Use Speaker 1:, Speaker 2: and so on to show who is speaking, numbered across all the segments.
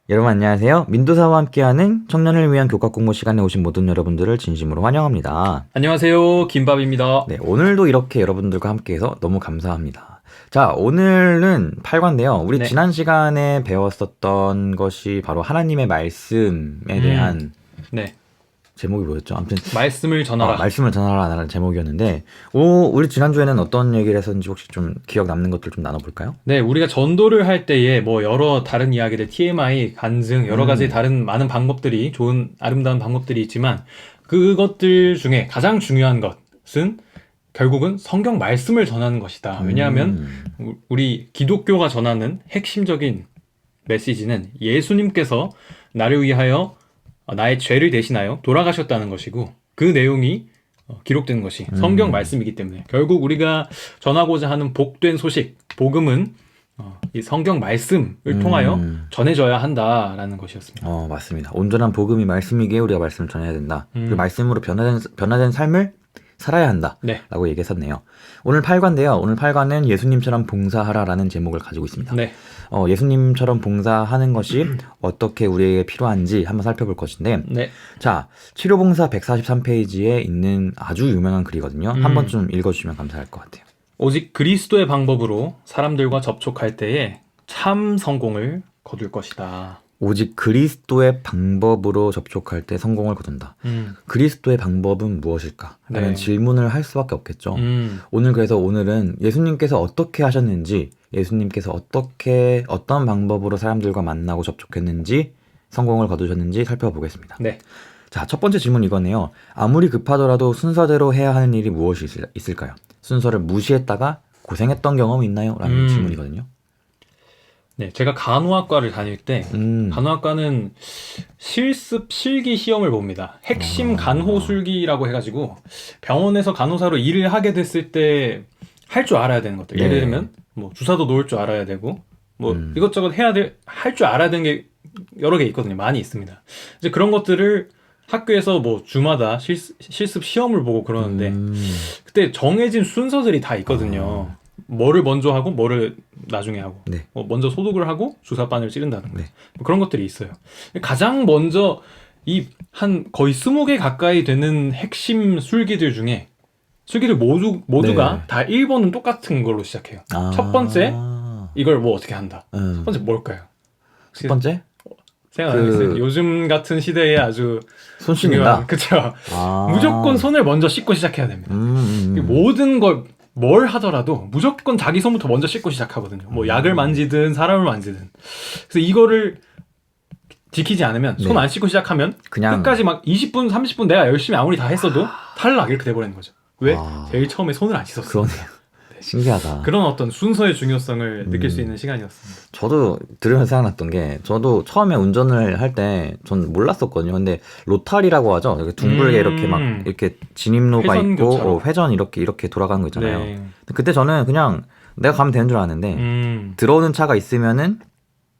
Speaker 1: 여러분 안녕하세요. 민도사와 함께하는 청년을 위한 교과 공부 시간에 오신 모든 여러분들을 진심으로 환영합니다.
Speaker 2: 안녕하세요. 김밥입니다.
Speaker 1: 네, 오늘도 이렇게 여러분들과 함께해서 너무 감사합니다. 자, 오늘은 8과인데요. 우리
Speaker 2: 네.
Speaker 1: 지난 시간에 배웠었던 것이 바로 하나님의 말씀에 대한
Speaker 2: 네.
Speaker 1: 제목이 뭐였죠? 아무튼
Speaker 2: 말씀을 전하라.
Speaker 1: 말씀을 전하라라는 제목이었는데, 우리 지난주에는 어떤 얘기를 했었는지 혹시 좀 기억 남는 것들 좀 나눠볼까요?
Speaker 2: 네, 우리가 전도를 할 때에 뭐 여러 다른 이야기들, TMI, 간증, 여러 가지 다른 많은 방법들이, 좋은, 아름다운 방법들이 있지만 그것들 중에 가장 중요한 것은 결국은 성경 말씀을 전하는 것이다. 왜냐하면 우리 기독교가 전하는 핵심적인 메시지는 예수님께서 나를 위하여 나의 죄를 대신하여 돌아가셨다는 것이고, 그 내용이 기록된 것이 성경 말씀이기 때문에 결국 우리가 전하고자 하는 복된 소식, 복음은 이 성경 말씀을 통하여 전해져야 한다라는 것이었습니다.
Speaker 1: 맞습니다. 온전한 복음이 말씀이기에 우리가 말씀을 전해야 된다. 그 말씀으로 변화된 삶을 살아야 한다.
Speaker 2: 네.
Speaker 1: 라고 얘기했었네요. 오늘 8과인데요. 오늘 8과는 예수님처럼 봉사하라라는 제목을 가지고 있습니다.
Speaker 2: 네.
Speaker 1: 예수님처럼 봉사하는 것이 어떻게 우리에게 필요한지 한번 살펴볼 것인데,
Speaker 2: 네.
Speaker 1: 자, 치료봉사 143페이지에 있는 아주 유명한 글이거든요. 한번 좀 읽어주시면 감사할 것 같아요.
Speaker 2: 오직 그리스도의 방법으로 사람들과 접촉할 때에 참 성공을 거둘 것이다.
Speaker 1: 오직 그리스도의 방법으로 접촉할 때 성공을 거둔다. 그리스도의 방법은 무엇일까? 라는
Speaker 2: 네.
Speaker 1: 질문을 할 수밖에 없겠죠. 오늘은 예수님께서 어떻게 하셨는지, 예수님께서 어떤 방법으로 사람들과 만나고 접촉했는지, 성공을 거두셨는지 살펴보겠습니다.
Speaker 2: 네.
Speaker 1: 자, 첫 번째 질문 이거네요. 아무리 급하더라도 순서대로 해야 하는 일이 무엇이 있을까요? 순서를 무시했다가 고생했던 경험이 있나요? 라는 질문이거든요.
Speaker 2: 네, 제가 간호학과를 다닐 때 간호학과는 실습 실기 시험을 봅니다. 핵심 간호술기라고 해가지고 병원에서 간호사로 일을 하게 됐을 때 할 줄 알아야 되는 것들.
Speaker 1: 네.
Speaker 2: 예를 들면 뭐 주사도 놓을 줄 알아야 되고 뭐 이것저것 할 줄 알아야 되는 게 여러 개 있거든요. 많이 있습니다. 이제 그런 것들을 학교에서 뭐 주마다 실습 시험을 보고 그러는데 그때 정해진 순서들이 다 있거든요. 뭐를 먼저 하고 뭐를 나중에 하고
Speaker 1: 네.
Speaker 2: 먼저 소독을 하고 주사바늘 찌른다든가
Speaker 1: 네.
Speaker 2: 뭐 그런 것들이 있어요. 가장 먼저 이 한 거의 20개 가까이 되는 핵심 술기들 중에 술기들 모두가
Speaker 1: 네.
Speaker 2: 다 1번은 똑같은 걸로 시작해요. 첫 번째 이걸 뭐 어떻게 한다. 첫 번째 뭘까요?
Speaker 1: 첫 번째?
Speaker 2: 생각나겠어요. 요즘 같은 시대에 아주
Speaker 1: 손 씻는다?
Speaker 2: 그쵸. 무조건 손을 먼저 씻고 시작해야 됩니다. 모든 뭘 하더라도 무조건 자기 손부터 먼저 씻고 시작하거든요. 뭐 약을 만지든 사람을 만지든. 그래서 이거를 지키지 않으면 손 안 씻고 시작하면
Speaker 1: 그냥
Speaker 2: 끝까지 막 20분, 30분 내가 열심히 아무리 다 했어도 탈락 이렇게 돼버리는 거죠. 왜? 제일 처음에 손을 안 씻었어.
Speaker 1: 그러네요. 신기하다.
Speaker 2: 그런 어떤 순서의 중요성을 느낄 수 있는 시간이었습니다.
Speaker 1: 저도 들으면서 생각났던 게, 저도 처음에 운전을 할 때 전 몰랐었거든요. 근데 로타리라고 하죠. 이렇게 둥글게 이렇게 막 이렇게 진입로가
Speaker 2: 회전교차로.
Speaker 1: 있고 회전 이렇게 돌아가는 거 있잖아요.
Speaker 2: 네.
Speaker 1: 그때 저는 그냥 내가 가면 되는 줄 알았는데 들어오는 차가 있으면은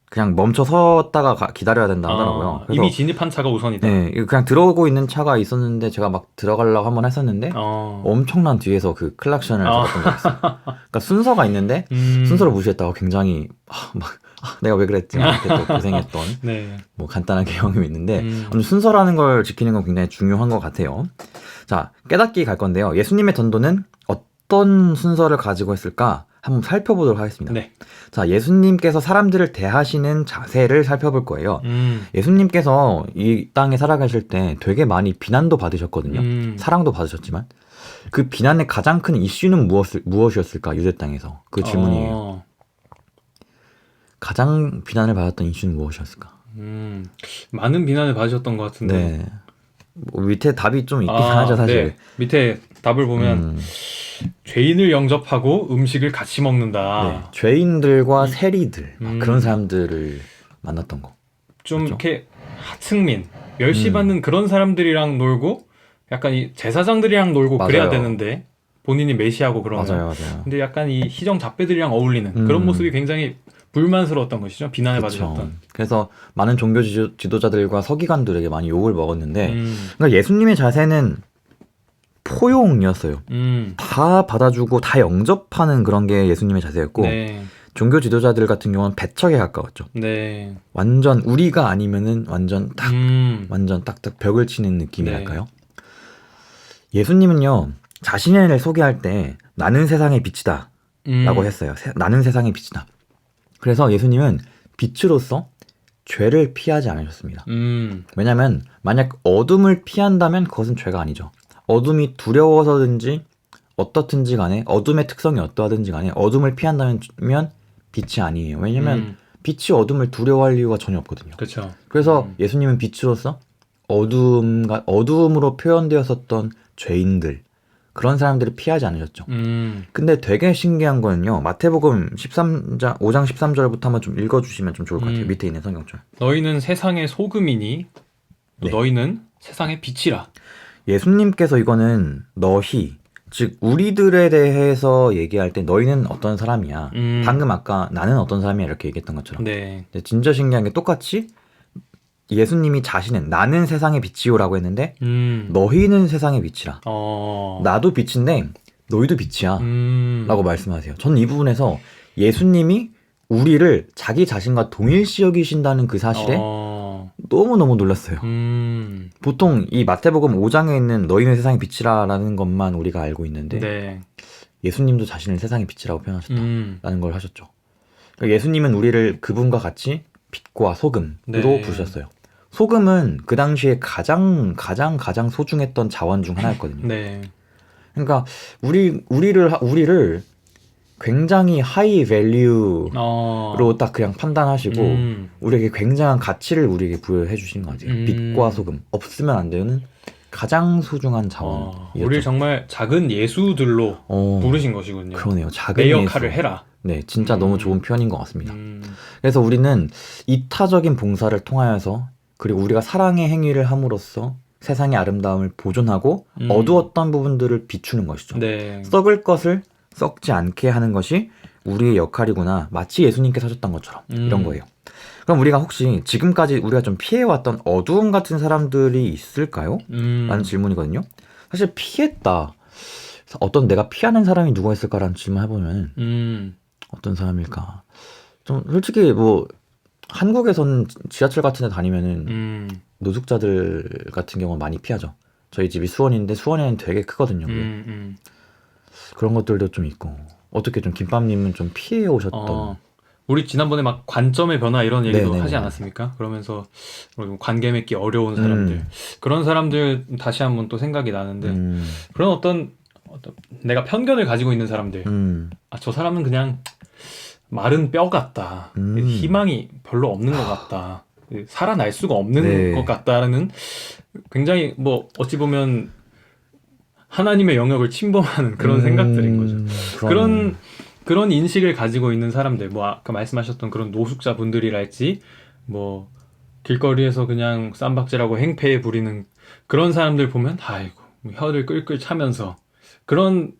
Speaker 1: 그냥 멈춰 섰다가 기다려야 된다 하더라고요. 그래서
Speaker 2: 이미 진입한 차가 우선이다.
Speaker 1: 네, 그냥 들어오고 있는 차가 있었는데 제가 막 들어가려고 한번 했었는데 엄청난 뒤에서 그 클락션을 들었던 적 있어요. 그러니까 순서가 있는데 순서를 무시했다가 굉장히 내가 왜 그랬지? 이렇게 또 고생했던
Speaker 2: 네.
Speaker 1: 뭐 간단한 경험이 있는데 아무튼 순서라는 걸 지키는 건 굉장히 중요한 것 같아요. 자, 깨닫기 갈 건데요. 예수님의 전도는 어떤 순서를 가지고 했을까? 한번 살펴보도록 하겠습니다.
Speaker 2: 네.
Speaker 1: 자, 예수님께서 사람들을 대하시는 자세를 살펴볼 거예요. 예수님께서 이 땅에 살아가실 때 되게 많이 비난도 받으셨거든요. 사랑도 받으셨지만 그 비난의 가장 큰 이슈는 무엇이었을까? 유대 땅에서. 그 질문이에요. 가장 비난을 받았던 이슈는 무엇이었을까?
Speaker 2: 많은 비난을 받으셨던 것 같은데.
Speaker 1: 네. 뭐 밑에 답이 좀 있긴 하죠, 사실.
Speaker 2: 네. 밑에 답을 보면 죄인을 영접하고 음식을 같이 먹는다.
Speaker 1: 네. 죄인들과 세리들 그런 사람들을 만났던 거.
Speaker 2: 좀
Speaker 1: 맞죠?
Speaker 2: 이렇게 하층민, 멸시받는 그런 사람들이랑 놀고 약간 이 제사장들이랑 놀고
Speaker 1: 맞아요.
Speaker 2: 그래야 되는데 본인이 메시하고 그러면.
Speaker 1: 맞아요.
Speaker 2: 근데 약간 이 희정 잡배들이랑 어울리는 그런 모습이 굉장히 불만스러웠던 것이죠. 비난을 받으셨던.
Speaker 1: 그래서 많은 종교 지도자들과 서기관들에게 많이 욕을 먹었는데 그러니까 예수님의 자세는 포용이었어요. 다 받아주고 다 영접하는 그런 게 예수님의 자세였고
Speaker 2: 네.
Speaker 1: 종교 지도자들 같은 경우는 배척에 가까웠죠.
Speaker 2: 네.
Speaker 1: 완전 우리가 아니면은 완전 딱딱 벽을 치는 느낌이랄까요? 예수님은요, 자신을 소개할 때 나는 세상의 빛이다 라고 했어요. 나는 세상의 빛이다. 그래서 예수님은 빛으로서 죄를 피하지 않으셨습니다. 왜냐하면 만약 어둠을 피한다면 그것은 죄가 아니죠. 어둠이 두려워서든지 어떻든지 간에 어둠의 특성이 어떠하든지 간에 어둠을 피한다면 빛이 아니에요. 왜냐하면 빛이 어둠을 두려워할 이유가 전혀 없거든요.
Speaker 2: 그렇죠.
Speaker 1: 그래서 예수님은 빛으로서 어둠으로 표현되었었던 죄인들, 그런 사람들을 피하지 않으셨죠. 근데 되게 신기한 거는요. 마태복음 5장 13절부터 한번 좀 읽어주시면 좀 좋을 것 같아요. 밑에 있는 성경줄.
Speaker 2: 너희는 세상의 소금이니 또
Speaker 1: 네.
Speaker 2: 너희는 세상의 빛이라.
Speaker 1: 예수님께서 이거는 너희, 즉 우리들에 대해서 얘기할 때 너희는 어떤 사람이야. 방금 아까 나는 어떤 사람이야 이렇게 얘기했던 것처럼.
Speaker 2: 네.
Speaker 1: 진짜 신기한 게 똑같이 예수님이 자신은 나는 세상의 빛이요라고 했는데 너희는 세상의 빛이라. 나도 빛인데 너희도 빛이야 라고 말씀하세요. 저는 이 부분에서 예수님이 우리를 자기 자신과 동일시 여기신다는 그 사실에 너무너무 놀랐어요. 보통 이 마태복음 5장에 있는 너희는 세상의 빛이라라는 것만 우리가 알고 있는데
Speaker 2: 네.
Speaker 1: 예수님도 자신을 세상의 빛이라고 표현하셨다라는 걸 하셨죠. 그러니까 예수님은 우리를 그분과 같이 빛과 소금으로
Speaker 2: 네.
Speaker 1: 부르셨어요. 소금은 그 당시에 가장 소중했던 자원 중 하나였거든요.
Speaker 2: 네.
Speaker 1: 그러니까 우리를 굉장히 하이 밸류로 딱 그냥 판단하시고 우리에게 굉장한 가치를 우리에게 부여해 주신 것 같아요. 빛과 소금 없으면 안 되는 가장 소중한 자원이었죠.
Speaker 2: 우리를 정말 작은 예수들로 부르신 것이군요.
Speaker 1: 그러네요. 작은
Speaker 2: 내 역할을
Speaker 1: 예수.
Speaker 2: 해라.
Speaker 1: 네, 진짜 너무 좋은 표현인 것 같습니다. 그래서 우리는 이타적인 봉사를 통하여서 그리고 우리가 사랑의 행위를 함으로써 세상의 아름다움을 보존하고 어두웠던 부분들을 비추는 것이죠.
Speaker 2: 네.
Speaker 1: 썩을 것을 썩지 않게 하는 것이 우리의 역할이구나. 마치 예수님께서 하셨던 것처럼 이런 거예요. 그럼 우리가 혹시 지금까지 우리가 좀 피해왔던 어두움 같은 사람들이 있을까요? 라는 질문이거든요. 사실 피했다. 어떤 내가 피하는 사람이 누가 있을까라는 질문 해보면 어떤 사람일까? 좀 솔직히 뭐 한국에서는 지하철 같은 데 다니면은 노숙자들 같은 경우는 많이 피하죠. 저희 집이 수원인데 수원에는 되게 크거든요. 그런 것들도 좀 있고. 어떻게 좀 김밥님은 좀 피해 오셨던
Speaker 2: 우리 지난번에 막 관점의 변화 이런 얘기도
Speaker 1: 네네네.
Speaker 2: 하지 않았습니까? 그러면서 관계 맺기 어려운 사람들 그런 사람들 다시 한번 또 생각이 나는데 그런 어떤 내가 편견을 가지고 있는 사람들 저 사람은 그냥 마른 뼈 같다. 희망이 별로 없는 것 같다. 살아날 수가 없는
Speaker 1: 네.
Speaker 2: 것 같다라는 굉장히 뭐 어찌 보면 하나님의 영역을 침범하는 그런 생각들인 거죠. 그런 인식을 가지고 있는 사람들, 뭐 아까 말씀하셨던 그런 노숙자 분들이랄지, 뭐 길거리에서 그냥 쌈박질하고 행패에 부리는 그런 사람들 보면 아이고 혀를 끌끌 차면서 그런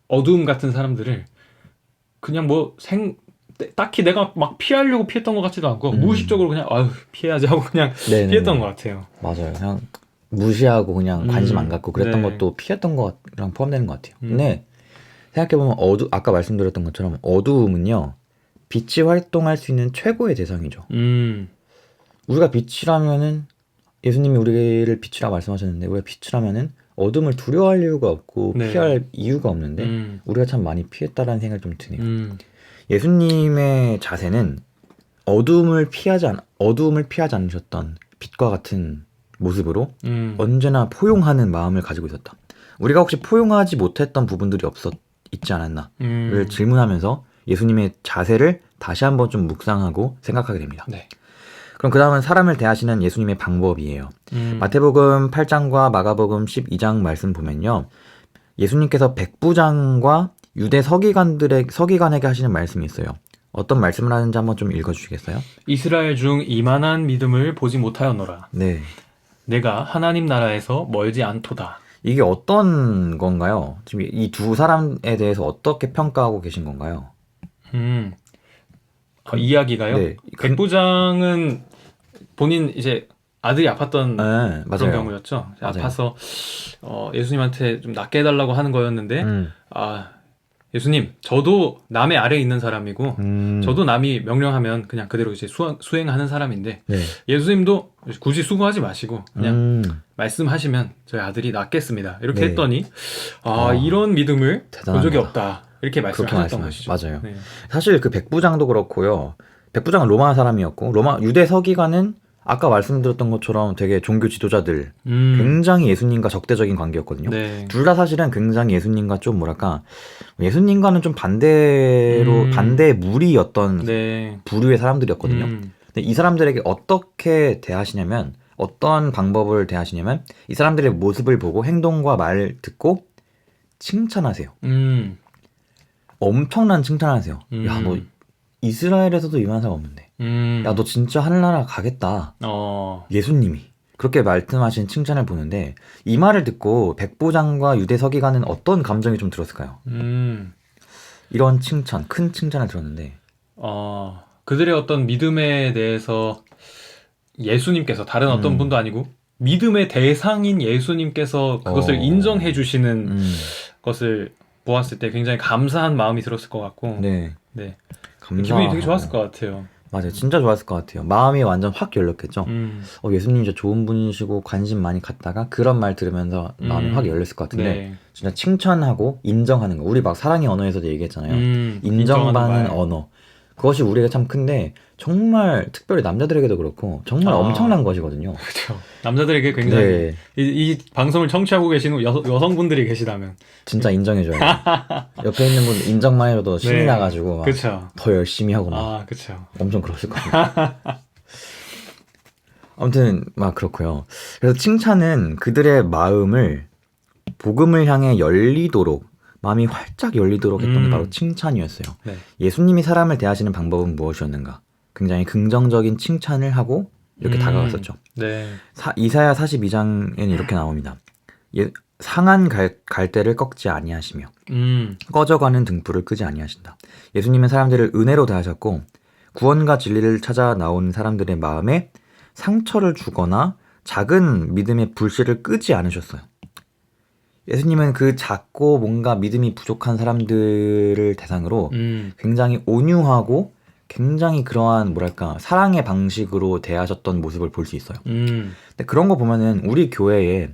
Speaker 2: 어두움 같은 사람들을 그냥 딱히 내가 막 피하려고 피했던 것 같지도 않고 무의식적으로 그냥 피해야지 하고 그냥
Speaker 1: 네네네.
Speaker 2: 피했던 것 같아요.
Speaker 1: 맞아요. 그냥 무시하고 그냥 관심 안 갖고 그랬던
Speaker 2: 네.
Speaker 1: 것도 피했던 거랑 포함되는 것 같아요. 근데 생각해보면 아까 말씀드렸던 것처럼 어두움은요 빛이 활동할 수 있는 최고의 대상이죠. 우리가 빛이라면은 예수님이 우리를 빛이라 말씀하셨는데 우리가 빛이라면은 어둠을 두려워할 이유가 없고
Speaker 2: 네.
Speaker 1: 피할 이유가 없는데 우리가 참 많이 피했다라는 생각이 좀 드네요. 예수님의 자세는 어둠을 피하지 않으셨던 빛과 같은 모습으로 언제나 포용하는 마음을 가지고 있었다. 우리가 혹시 포용하지 못했던 부분들이 있지 않았나를 질문하면서 예수님의 자세를 다시 한번 좀 묵상하고 생각하게 됩니다.
Speaker 2: 네.
Speaker 1: 그럼 그 다음은 사람을 대하시는 예수님의 방법이에요. 마태복음 8장과 마가복음 12장 말씀 보면요. 예수님께서 백부장과 유대 서기관에게 하시는 말씀이 있어요. 어떤 말씀을 하는지 한번 좀 읽어주시겠어요?
Speaker 2: 이스라엘 중 이만한 믿음을 보지 못하였노라.
Speaker 1: 네.
Speaker 2: 내가 하나님 나라에서 멀지 않도다.
Speaker 1: 이게 어떤 건가요? 지금 이 두 사람에 대해서 어떻게 평가하고 계신 건가요?
Speaker 2: 이야기가요?
Speaker 1: 네.
Speaker 2: 백부장은 본인 이제 아들이 아팠던
Speaker 1: 네,
Speaker 2: 그런
Speaker 1: 맞아요.
Speaker 2: 경우였죠.
Speaker 1: 맞아요.
Speaker 2: 아파서 예수님한테 좀 낫게 해달라고 하는 거였는데 예수님, 저도 남의 아래에 있는 사람이고, 저도 남이 명령하면 그냥 그대로 이제 수행하는 사람인데,
Speaker 1: 네.
Speaker 2: 예수님도 굳이 수고하지 마시고, 그냥 말씀하시면 저희 아들이 낫겠습니다. 이렇게
Speaker 1: 네.
Speaker 2: 했더니, 이런 믿음을 본 적이
Speaker 1: 대단합니다.
Speaker 2: 없다. 이렇게 말씀하셨던 것이죠.
Speaker 1: 맞아요.
Speaker 2: 네.
Speaker 1: 사실 그 백부장도 그렇고요. 백부장은 로마 사람이었고, 유대 서기관은 아까 말씀드렸던 것처럼 되게 종교 지도자들, 굉장히 예수님과 적대적인 관계였거든요.
Speaker 2: 네.
Speaker 1: 둘 다 사실은 굉장히 예수님과 좀 뭐랄까, 예수님과는 좀 반대의 무리였던
Speaker 2: 네.
Speaker 1: 부류의 사람들이었거든요. 근데 이 사람들에게 어떻게 대하시냐면, 어떤 방법을 대하시냐면, 이 사람들의 모습을 보고 행동과 말 듣고 칭찬하세요. 엄청난 칭찬하세요. 야, 너 이스라엘에서도 이만한 사람 없는데. 야, 너 진짜 하늘나라 가겠다. 예수님이. 그렇게 말씀하신 칭찬을 보는데, 이 말을 듣고 백부장과 유대 서기관은 어떤 감정이 좀 들었을까요? 이런 칭찬, 큰 칭찬을 들었는데,
Speaker 2: 그들의 어떤 믿음에 대해서 예수님께서 다른 어떤 분도 아니고 믿음의 대상인 예수님께서 그것을 인정해 주시는 것을 보았을 때 굉장히 감사한 마음이 들었을 것 같고,
Speaker 1: 네.
Speaker 2: 기분이 되게 좋았을 것 같아요.
Speaker 1: 맞아요. 진짜 좋았을 것 같아요. 마음이 완전 확 열렸겠죠. 예수님 진짜 좋은 분이시고 관심 많이 갖다가 그런 말 들으면서 마음이 확 열렸을 것 같은데,
Speaker 2: 네.
Speaker 1: 진짜 칭찬하고 인정하는 거. 우리 막 사랑의 언어에서도 얘기했잖아요. 인정받는 언어. 그것이 우리가 참 큰데, 정말 특별히 남자들에게도 그렇고 정말 엄청난 것이거든요.
Speaker 2: 그렇죠. 남자들에게 굉장히
Speaker 1: 네.
Speaker 2: 이 방송을 청취하고 계시는 여성분들이 계시다면
Speaker 1: 진짜 인정해줘요. 옆에 있는 분 인정만 해줘도 신이
Speaker 2: 네.
Speaker 1: 나가지고 막
Speaker 2: 그쵸.
Speaker 1: 더 열심히 하고 막
Speaker 2: 그쵸.
Speaker 1: 엄청 그랬을 거예요. 아무튼 막 그렇고요. 그래서 칭찬은 그들의 마음을 복음을 향해 열리도록, 마음이 활짝 열리도록 했던 게 바로 칭찬이었어요.
Speaker 2: 네.
Speaker 1: 예수님이 사람을 대하시는 방법은 무엇이었는가? 굉장히 긍정적인 칭찬을 하고 이렇게 다가갔었죠.
Speaker 2: 네.
Speaker 1: 이사야 42장에는 이렇게 나옵니다. 상한 갈대를 꺾지 아니하시며 꺼져가는 등불을 끄지 아니하신다. 예수님은 사람들을 은혜로 대하셨고, 구원과 진리를 찾아 나온 사람들의 마음에 상처를 주거나 작은 믿음의 불씨를 끄지 않으셨어요. 예수님은 그 작고 뭔가 믿음이 부족한 사람들을 대상으로 굉장히 온유하고 굉장히 그러한 뭐랄까 사랑의 방식으로 대하셨던 모습을 볼 수 있어요. 근데 그런 거 보면은 우리 교회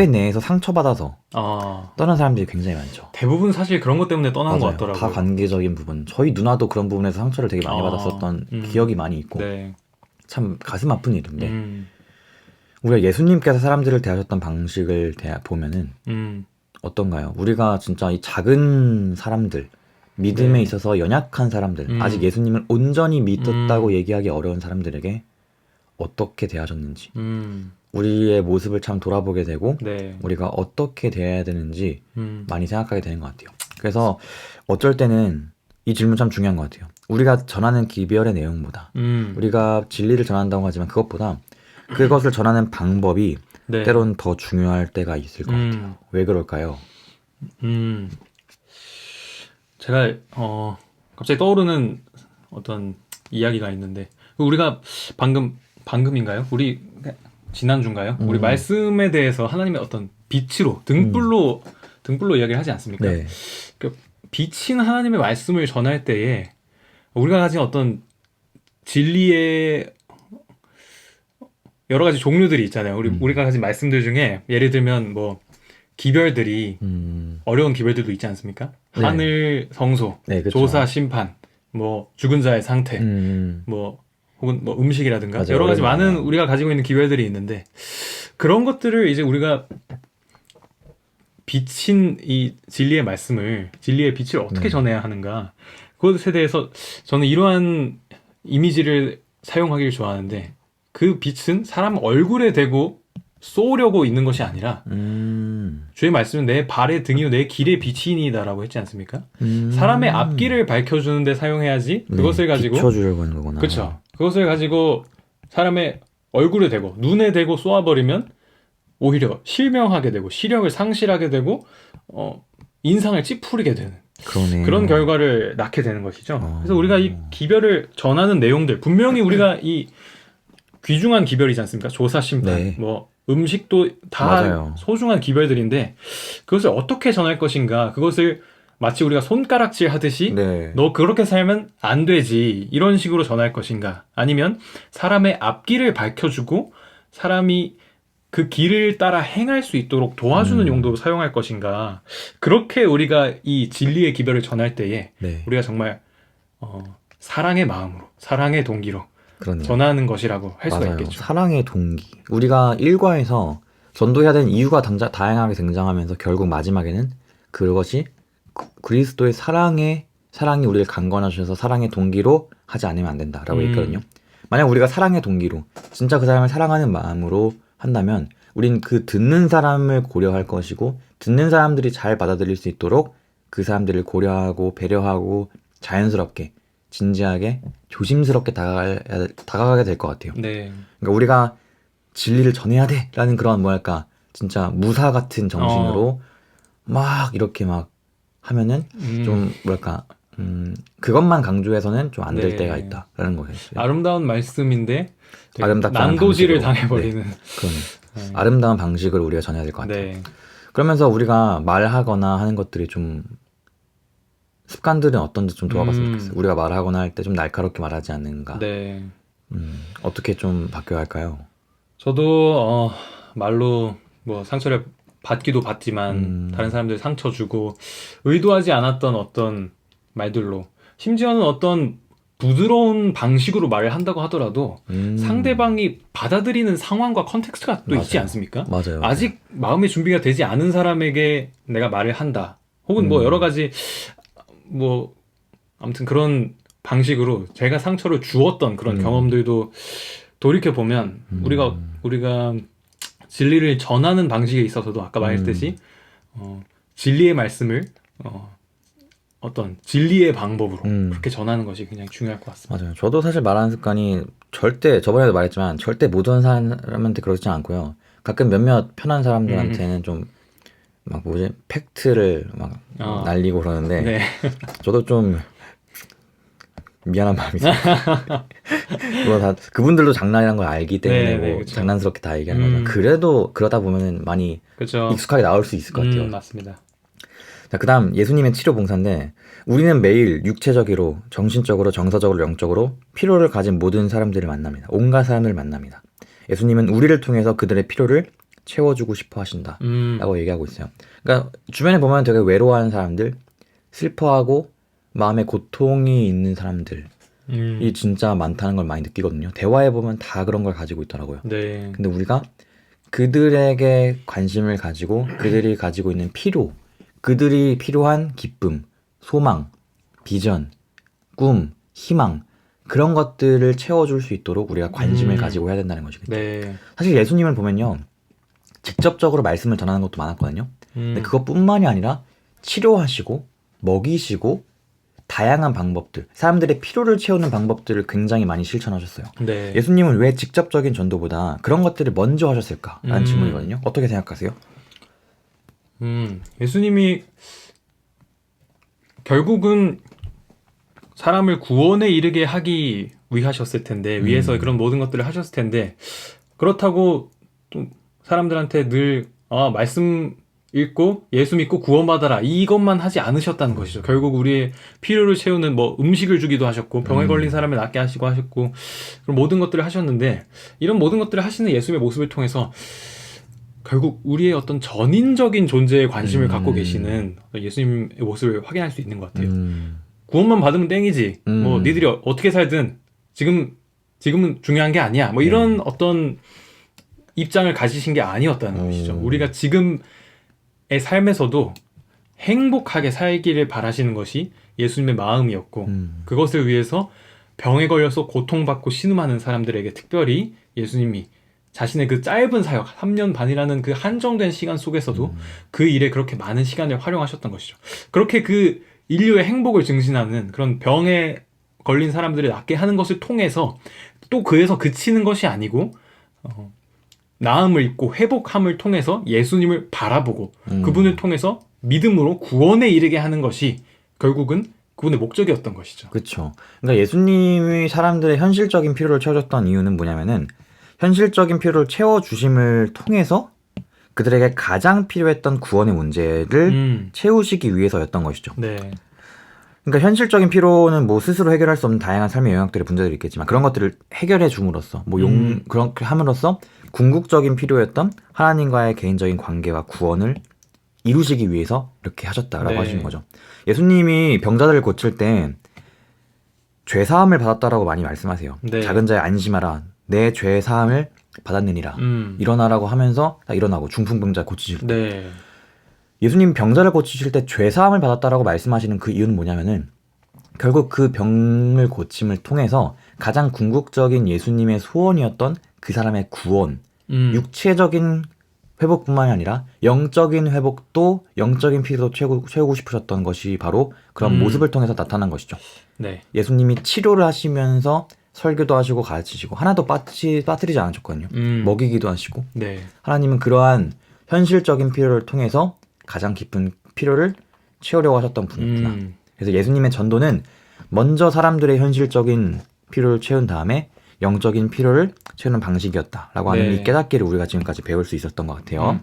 Speaker 1: 내에서 상처받아서 떠난 사람들이 굉장히 많죠.
Speaker 2: 대부분 사실 그런 것 때문에 떠난 것
Speaker 1: 맞아요.
Speaker 2: 같더라고요.
Speaker 1: 다 관계적인 부분. 저희 누나도 그런 부분에서 상처를 되게 많이 받았었던 기억이 많이 있고,
Speaker 2: 네.
Speaker 1: 참 가슴 아픈 일인데, 우리가 예수님께서 사람들을 대하셨던 방식을 보면은 어떤가요? 우리가 진짜 이 작은 사람들, 믿음에
Speaker 2: 네.
Speaker 1: 있어서 연약한 사람들, 아직 예수님을 온전히 믿었다고 얘기하기 어려운 사람들에게 어떻게 대하셨는지, 우리의 모습을 참 돌아보게 되고,
Speaker 2: 네.
Speaker 1: 우리가 어떻게 대해야 되는지 많이 생각하게 되는 것 같아요. 그래서 어쩔 때는 이 질문 참 중요한 것 같아요. 우리가 전하는 기별의 내용보다, 우리가 진리를 전한다고 하지만 그것보다 그것을 전하는 방법이
Speaker 2: 네.
Speaker 1: 때론 더 중요할 때가 있을 것 같아요. 왜 그럴까요?
Speaker 2: 제가 갑자기 떠오르는 어떤 이야기가 있는데, 우리가 방금인가요? 우리 지난주인가요? 우리 말씀에 대해서 하나님의 어떤 빛으로 등불로 이야기를 하지 않습니까?
Speaker 1: 네.
Speaker 2: 그 빛인 하나님의 말씀을 전할 때에 우리가 가진 어떤 진리의 여러 가지 종류들이 있잖아요. 우리가 가진 말씀들 중에 예를 들면 뭐 기별들이 어려운 기별들도 있지 않습니까?
Speaker 1: 네.
Speaker 2: 하늘 성소,
Speaker 1: 네, 그쵸.
Speaker 2: 조사 심판, 뭐 죽은 자의 상태, 뭐 혹은 뭐 음식이라든가
Speaker 1: 맞아요.
Speaker 2: 여러 가지
Speaker 1: 어려운
Speaker 2: 많은
Speaker 1: 거예요.
Speaker 2: 우리가 가지고 있는 기별들이 있는데, 그런 것들을 이제 우리가 빛인 이 진리의 말씀을, 진리의 빛을 어떻게 전해야 하는가, 그것에 대해서 저는 이러한 이미지를 사용하기를 좋아하는데, 그 빛은 사람 얼굴에 대고 쏘려고 있는 것이 아니라 주의 말씀은 내 발의 등이요 내 길의 빛이니다라고 했지 않습니까? 사람의 앞길을 밝혀주는 데 사용해야지 그것을 가지고
Speaker 1: 비춰주려고 하는 거구나.
Speaker 2: 그렇죠. 그것을 가지고 사람의 얼굴에 대고 눈에 대고 쏘아버리면 오히려 실명하게 되고 시력을 상실하게 되고 인상을 찌푸리게 되는
Speaker 1: 그러네요.
Speaker 2: 그런 결과를 낳게 되는 것이죠. 그래서 우리가 이 기별을 전하는 내용들, 분명히 우리가 이 귀중한 기별이지 않습니까? 조사 심판,
Speaker 1: 네.
Speaker 2: 뭐 음식도 다
Speaker 1: 맞아요.
Speaker 2: 소중한 기별들인데, 그것을 어떻게 전할 것인가, 그것을 마치 우리가 손가락질 하듯이
Speaker 1: 네.
Speaker 2: 너 그렇게 살면 안 되지 이런 식으로 전할 것인가, 아니면 사람의 앞길을 밝혀주고 사람이 그 길을 따라 행할 수 있도록 도와주는 용도로 사용할 것인가. 그렇게 우리가 이 진리의 기별을 전할 때에
Speaker 1: 네.
Speaker 2: 우리가 정말 사랑의 마음으로, 사랑의 동기로
Speaker 1: 그러네요.
Speaker 2: 전하는 것이라고 할 수가
Speaker 1: 맞아요.
Speaker 2: 있겠죠.
Speaker 1: 사랑의 동기. 우리가 일과에서 전도해야 되는 이유가 다양하게 등장하면서 결국 마지막에는 그것이 그리스도의 사랑이 우리를 강권하셔서 사랑의 동기로 하지 않으면 안 된다라고 얘기했거든요. 만약 우리가 사랑의 동기로 진짜 그 사람을 사랑하는 마음으로 한다면 우린 그 듣는 사람을 고려할 것이고 듣는 사람들이 잘 받아들일 수 있도록 그 사람들을 고려하고 배려하고 자연스럽게 진지하게 조심스럽게 다가가게 될 것 같아요.
Speaker 2: 네.
Speaker 1: 그러니까 우리가 진리를 전해야 돼라는 그런 뭐랄까 진짜 무사 같은 정신으로 막 이렇게 막 하면은 좀 뭐랄까 그것만 강조해서는 좀 안 될
Speaker 2: 네.
Speaker 1: 때가 있다라는 거예요.
Speaker 2: 아름다운 말씀인데 되게
Speaker 1: 아름답지 않은
Speaker 2: 난도질을
Speaker 1: 방식으로.
Speaker 2: 당해버리는.
Speaker 1: 그러네. 아름다운 방식을 우리가 전해야 될 것 같아요.
Speaker 2: 네.
Speaker 1: 그러면서 우리가 말하거나 하는 것들이 좀 습관들은 어떤지 좀 도와봤으면 좋겠어요. 우리가 말하거나 할 때 좀 날카롭게 말하지 않는가.
Speaker 2: 네.
Speaker 1: 어떻게 좀 바뀌어야 할까요?
Speaker 2: 저도 말로 뭐 상처를 받기도 받지만 다른 사람들 상처 주고 의도하지 않았던 어떤 말들로, 심지어는 어떤 부드러운 방식으로 말을 한다고 하더라도 상대방이 받아들이는 상황과 컨텍스트가 또 있지
Speaker 1: 맞아요.
Speaker 2: 않습니까?
Speaker 1: 맞아요.
Speaker 2: 아직 마음의 준비가 되지 않은 사람에게 내가 말을 한다, 혹은 뭐 여러 가지 뭐 아무튼 그런 방식으로 제가 상처를 주었던 그런 경험들도 돌이켜 보면 우리가 진리를 전하는 방식에 있어서도 아까 말했듯이 진리의 말씀을 어떤 진리의 방법으로 그렇게 전하는 것이 굉장히 중요할 것 같습니다.
Speaker 1: 맞아요. 저도 사실 말하는 습관이 절대, 저번에도 말했지만 절대 모든 사람한테 그러지 않고요. 가끔 몇몇 편한 사람들한테는 좀 막 뭐지 팩트를 막 날리고 그러는데
Speaker 2: 네.
Speaker 1: 저도 좀 미안한 마음이 있어요. 뭐 다 그분들도 장난이란 걸 알기 때문에
Speaker 2: 네,
Speaker 1: 뭐
Speaker 2: 네, 그쵸.
Speaker 1: 장난스럽게 다 얘기하는 거죠. 그래도 그러다 보면은 많이
Speaker 2: 그렇죠.
Speaker 1: 익숙하게 나올 수 있을 것 같아요.
Speaker 2: 맞습니다.
Speaker 1: 자, 그다음 예수님의 치료 봉사인데 우리는 매일 육체적으로, 정신적으로, 정서적으로, 영적으로 필요를 가진 모든 사람들을 만납니다. 온갖 사람들을 만납니다. 예수님은 우리를 통해서 그들의 필요를 채워주고 싶어 하신다라고 얘기하고 있어요. 그러니까 주변에 보면 되게 외로워하는 사람들, 슬퍼하고 마음에 고통이 있는 사람들이 진짜 많다는 걸 많이 느끼거든요. 대화해보면 다 그런 걸 가지고 있더라고요.
Speaker 2: 네.
Speaker 1: 근데 우리가 그들에게 관심을 가지고 그들이 가지고 있는 필요, 그들이 필요한 기쁨, 소망, 비전, 꿈, 희망, 그런 것들을 채워줄 수 있도록 우리가 관심을 가지고 해야 된다는 것이겠죠.
Speaker 2: 네.
Speaker 1: 사실 예수님을 보면요, 직접적으로 말씀을 전하는 것도 많았거든요. 근데 그것뿐만이 아니라 치료하시고 먹이시고 다양한 방법들, 사람들의 필요를 채우는 방법들을 굉장히 많이 실천하셨어요.
Speaker 2: 네.
Speaker 1: 예수님은 왜 직접적인 전도보다 그런 것들을 먼저 하셨을까라는 질문이거든요. 어떻게 생각하세요?
Speaker 2: 예수님이 결국은 사람을 구원에 이르게 하기 위하셨을 텐데, 위해서 그런 모든 것들을 하셨을 텐데, 그렇다고 좀 사람들한테 늘 말씀 읽고 예수 믿고 구원받아라 이것만 하지 않으셨다는 것이죠. 결국 우리의 필요를 채우는 뭐 음식을 주기도 하셨고, 병에 걸린 사람을 낫게 하시고 하셨고, 그런 모든 것들을 하셨는데, 이런 모든 것들을 하시는 예수님의 모습을 통해서 결국 우리의 어떤 전인적인 존재에 관심을 갖고 계시는 예수님의 모습을 확인할 수 있는 것 같아요. 구원만 받으면 땡이지, 뭐 니들이 어떻게 살든 지금은 중요한 게 아니야, 뭐 이런 어떤 입장을 가지신 게 아니었다는 것이죠. 우리가 지금의 삶에서도 행복하게 살기를 바라시는 것이 예수님의 마음이었고, 그것을 위해서 병에 걸려서 고통받고 신음하는 사람들에게 특별히 예수님이 자신의 그 짧은 사역 3년 반이라는 그 한정된 시간 속에서도 그 일에 그렇게 많은 시간을 활용하셨던 것이죠. 그렇게 그 인류의 행복을 증진하는 그런 병에 걸린 사람들을 낫게 하는 것을 통해서 또 그에서 그치는 것이 아니고 나음을 입고 회복함을 통해서 예수님을 바라보고 그분을 통해서 믿음으로 구원에 이르게 하는 것이 결국은 그분의 목적이었던 것이죠.
Speaker 1: 그렇죠. 그러니까 예수님이 사람들의 현실적인 필요를 채워줬던 이유는 뭐냐면은 현실적인 필요를 채워주심을 통해서 그들에게 가장 필요했던 구원의 문제를 채우시기 위해서였던 것이죠.
Speaker 2: 네.
Speaker 1: 그러니까 현실적인 필요는 뭐 스스로 해결할 수 없는 다양한 삶의 영역들의 문제들이 있겠지만 그런 것들을 해결해 줌으로써 그렇게 함으로써 궁극적인 필요였던 하나님과의 개인적인 관계와 구원을 이루시기 위해서 이렇게 하셨다라고
Speaker 2: 네.
Speaker 1: 하시는 거죠. 예수님이 병자들을 고칠 때 죄사함을 받았다라고 많이 말씀하세요.
Speaker 2: 네.
Speaker 1: 작은 자에 안심하라. 내 죄사함을 받았느니라. 일어나라고 하면서 딱 일어나고 중풍병자 고치실 때
Speaker 2: 네.
Speaker 1: 예수님 병자를 고치실 때 죄사함을 받았다라고 말씀하시는 그 이유는 뭐냐면은 결국 그 병을 고침을 통해서 가장 궁극적인 예수님의 소원이었던 그 사람의 구원, 육체적인 회복뿐만이 아니라 영적인 회복도 영적인 필요도 채우고 싶으셨던 것이 바로 그런 모습을 통해서 나타난 것이죠.
Speaker 2: 네.
Speaker 1: 예수님이 치료를 하시면서 설교도 하시고 가르치시고 하나도 빠뜨리지 않으셨거든요. 먹이기도 하시고
Speaker 2: 네.
Speaker 1: 하나님은 그러한 현실적인 필요를 통해서 가장 깊은 필요를 채우려고 하셨던 분이구나. 그래서 예수님의 전도는 먼저 사람들의 현실적인 필요를 채운 다음에 영적인 필요를 채우는 방식이었다라고 하는
Speaker 2: 네.
Speaker 1: 이 깨닫기를 우리가 지금까지 배울 수 있었던 것 같아요.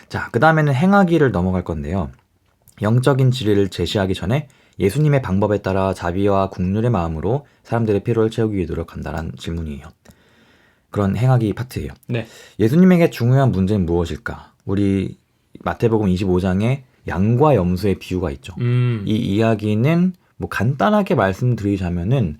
Speaker 1: 자, 그 다음에는 행하기를 넘어갈 건데요. 영적인 진리를 제시하기 전에 예수님의 방법에 따라 자비와 국률의 마음으로 사람들의 필요를 채우기 위해 노력한다는 질문이에요. 그런 행하기 파트예요.
Speaker 2: 네.
Speaker 1: 예수님에게 중요한 문제는 무엇일까? 우리 마태복음 25장에 양과 염소의 비유가 있죠. 이 이야기는 뭐 간단하게 말씀드리자면은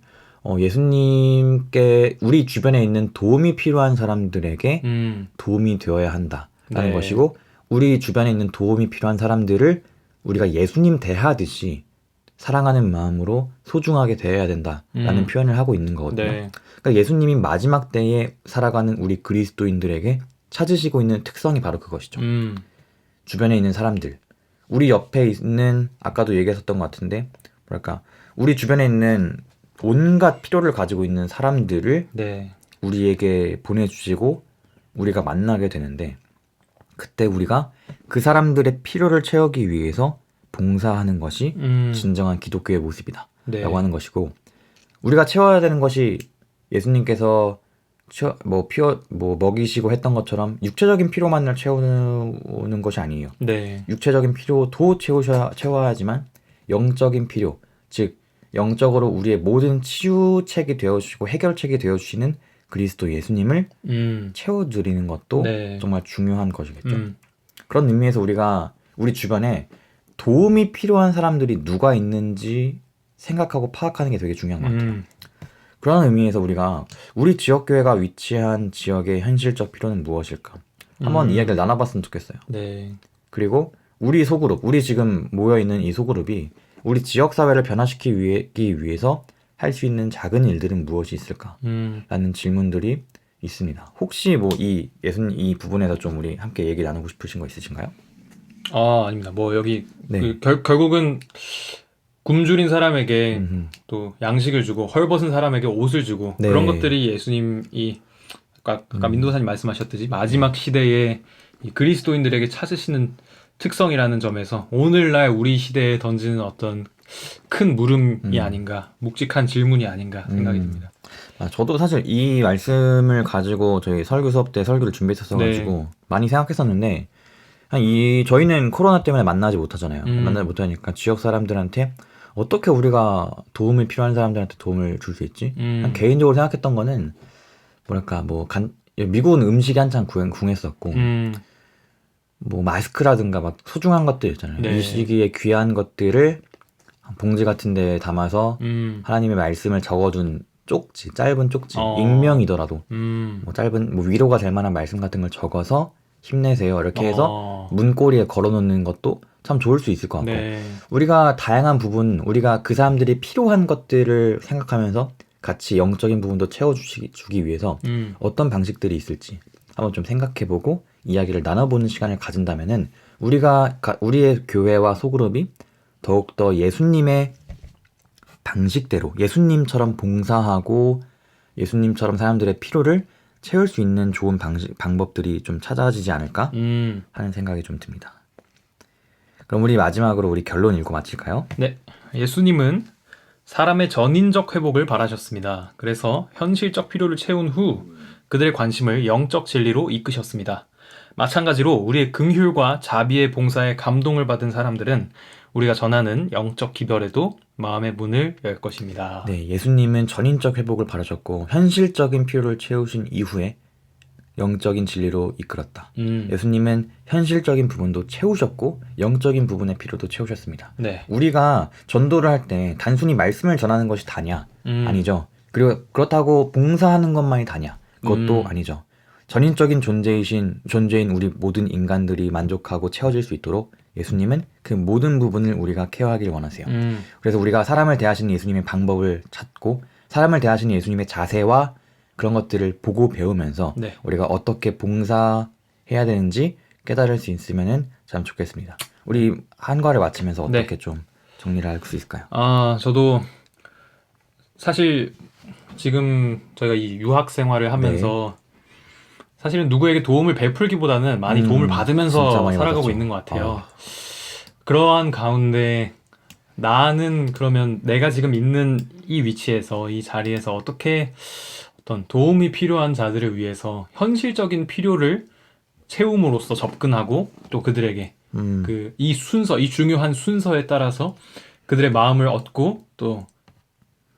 Speaker 1: 예수님께 우리 주변에 있는 도움이 필요한 사람들에게 도움이 되어야 한다라는
Speaker 2: 네.
Speaker 1: 것이고 우리 주변에 있는 도움이 필요한 사람들을 우리가 예수님 대하듯이 사랑하는 마음으로 소중하게 대해야 된다라는 표현을 하고 있는 거거든요.
Speaker 2: 네.
Speaker 1: 그러니까 예수님이 마지막 때에 살아가는 우리 그리스도인들에게 찾으시고 있는 특성이 바로 그것이죠. 주변에 있는 사람들, 우리 옆에 있는 아까도 얘기했었던 것 같은데 뭐랄까 우리 주변에 있는 온갖 필요를 가지고 있는 사람들을
Speaker 2: 네.
Speaker 1: 우리에게 보내주시고 우리가 만나게 되는데 그때 우리가 그 사람들의 필요를 채우기 위해서 봉사하는 것이 진정한 기독교의 모습이다
Speaker 2: 네.
Speaker 1: 라고 하는 것이고 우리가 채워야 되는 것이 예수님께서 먹이시고 했던 것처럼 육체적인 필요만을 채우는 것이 아니에요.
Speaker 2: 네.
Speaker 1: 육체적인 필요도 채워야 하지만 영적인 필요, 즉 영적으로 우리의 모든 치유책이 되어주시고 해결책이 되어주시는 그리스도 예수님을 채워드리는 것도
Speaker 2: 네.
Speaker 1: 정말 중요한 것이겠죠. 그런 의미에서 우리가 우리 주변에 도움이 필요한 사람들이 누가 있는지 생각하고 파악하는 게 되게 중요한 것 같아요. 그런 의미에서 우리가 우리 지역교회가 위치한 지역의 현실적 필요는 무엇일까? 한번 이야기를 나눠봤으면 좋겠어요.
Speaker 2: 네.
Speaker 1: 그리고 우리 소그룹, 우리 지금 모여있는 이 소그룹이 우리 지역사회를 변화시키기 위해서 할 수 있는 작은 일들은 무엇이 있을까? 라는 질문들이 있습니다. 혹시 뭐 이 부분에서 좀 우리 함께 얘기 나누고 싶으신 거 있으신가요?
Speaker 2: 아닙니다. 뭐 여기
Speaker 1: 네.
Speaker 2: 결국은 굶주린 사람에게 또 양식을 주고 헐벗은 사람에게 옷을 주고
Speaker 1: 네.
Speaker 2: 그런 것들이 예수님이 아까 민도사님 말씀하셨듯이 마지막 시대에 이 그리스도인들에게 찾으시는 특성이라는 점에서 오늘날 우리 시대에 던지는 어떤 큰 물음이 아닌가, 묵직한 질문이 아닌가 생각이 듭니다.
Speaker 1: 저도 사실 이 말씀을 가지고 저희 설교 수업 때 설교를 준비했었어가지고 많이 생각했었는데 저희는 코로나 때문에 만나지 못하잖아요. 만나지 못하니까 지역 사람들한테 어떻게 우리가 도움이 필요한 사람들한테 도움을 줄 수 있지? 개인적으로 생각했던 거는 뭐랄까 미국은 음식이 한창 궁했었고 뭐 마스크라든가 막 소중한 것들 있잖아요.
Speaker 2: 네.
Speaker 1: 이 시기에 귀한 것들을 봉지 같은 데에 담아서 하나님의 말씀을 적어둔 쪽지, 짧은 쪽지, 익명이더라도 뭐 짧은 위로가 될 만한 말씀 같은 걸 적어서 힘내세요 이렇게 해서 문고리에 걸어놓는 것도 참 좋을 수 있을 것 같고
Speaker 2: 네.
Speaker 1: 우리가 다양한 부분, 우리가 그 사람들이 필요한 것들을 생각하면서 같이 영적인 부분도 채워주기 위해서 어떤 방식들이 있을지 한번 좀 생각해보고 이야기를 나눠보는 시간을 가진다면은 우리의 교회와 소그룹이 더욱더 예수님의 방식대로 예수님처럼 봉사하고 예수님처럼 사람들의 필요를 채울 수 있는 좋은 방법들이 좀 찾아지지 않을까 하는 생각이 좀 듭니다. 그럼 우리 마지막으로 우리 결론 읽고 마칠까요?
Speaker 2: 네. 예수님은 사람의 전인적 회복을 바라셨습니다. 그래서 현실적 필요를 채운 후 그들의 관심을 영적 진리로 이끄셨습니다. 마찬가지로 우리의 긍휼과 자비의 봉사에 감동을 받은 사람들은 우리가 전하는 영적 기별에도 마음의 문을 열 것입니다.
Speaker 1: 네, 예수님은 전인적 회복을 바라셨고 현실적인 필요를 채우신 이후에 영적인 진리로 이끌었다. 예수님은 현실적인 부분도 채우셨고 영적인 부분의 필요도 채우셨습니다.
Speaker 2: 네.
Speaker 1: 우리가 전도를 할 때 단순히 말씀을 전하는 것이 다냐? 아니죠. 그리고 그렇다고 봉사하는 것만이 다냐? 그것도 아니죠. 전인적인 존재인 우리 모든 인간들이 만족하고 채워질 수 있도록 예수님은 그 모든 부분을 우리가 케어하길 원하세요. 그래서 우리가 사람을 대하시는 예수님의 방법을 찾고 사람을 대하시는 예수님의 자세와 그런 것들을 보고 배우면서
Speaker 2: 네.
Speaker 1: 우리가 어떻게 봉사해야 되는지 깨달을 수 있으면 참 좋겠습니다. 우리 한과를 마치면서 어떻게
Speaker 2: 네.
Speaker 1: 좀 정리를 할 수 있을까요?
Speaker 2: 저도 사실 지금 저희가 이 유학 생활을 하면서 사실은 누구에게 도움을 베풀기보다는 많이 도움을
Speaker 1: 진짜
Speaker 2: 받으면서
Speaker 1: 많이
Speaker 2: 살아가고
Speaker 1: 받았죠.
Speaker 2: 있는 것 같아요. 그러한 가운데 나는 그러면 내가 지금 있는 이 위치에서 이 자리에서 어떻게 어떤 도움이 필요한 자들을 위해서 현실적인 필요를 채움으로써 접근하고 또 그들에게 그 이 순서, 이 중요한 순서에 따라서 그들의 마음을 얻고 또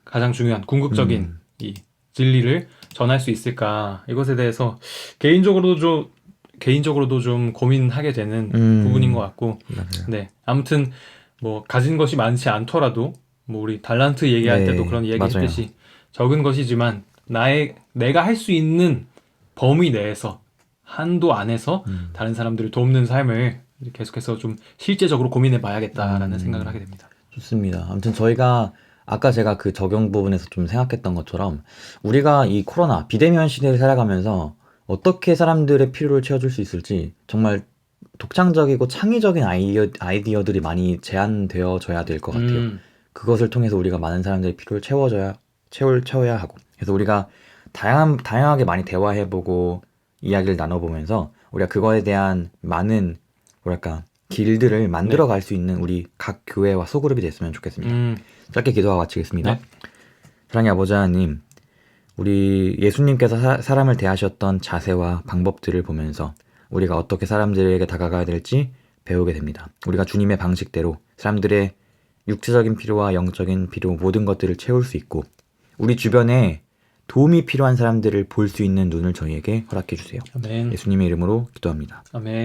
Speaker 2: 가장 중요한 궁극적인 이 진리를 전할 수 있을까, 이것에 대해서 개인적으로도 좀 고민하게 되는 부분인 것 같고,
Speaker 1: 맞아요.
Speaker 2: 네, 아무튼 뭐 가진 것이 많지 않더라도 뭐 우리 달란트 얘기할
Speaker 1: 네,
Speaker 2: 때도 그런 이야기
Speaker 1: 맞아요.
Speaker 2: 했듯이 적은 것이지만 내가 할 수 있는 범위 내에서, 한도 안에서 다른 사람들을 돕는 삶을 계속해서 좀 실제적으로 고민해 봐야겠다라는 생각을 하게 됩니다.
Speaker 1: 좋습니다. 아무튼 저희가 아까 제가 그 적용 부분에서 좀 생각했던 것처럼 우리가 이 코로나 비대면 시대를 살아가면서 어떻게 사람들의 필요를 채워줄 수 있을지 정말 독창적이고 창의적인 아이디어들이 많이 제안되어져야 될 것 같아요. 그것을 통해서 우리가 많은 사람들의 필요를 채워야 하고, 그래서 우리가 다양하게 많이 대화해보고 이야기를 나눠보면서 우리가 그거에 대한 많은 길들을 만들어갈 수 있는 우리 각 교회와 소그룹이 됐으면 좋겠습니다. 짧게 기도하고 마치겠습니다.
Speaker 2: 네.
Speaker 1: 사랑의 아버지 하나님, 우리 예수님께서 사람을 대하셨던 자세와 방법들을 보면서 우리가 어떻게 사람들에게 다가가야 될지 배우게 됩니다. 우리가 주님의 방식대로 사람들의 육체적인 필요와 영적인 필요 모든 것들을 채울 수 있고 우리 주변에 도움이 필요한 사람들을 볼 수 있는 눈을 저희에게 허락해 주세요.
Speaker 2: 아멘.
Speaker 1: 예수님의 이름으로 기도합니다.
Speaker 2: 아멘.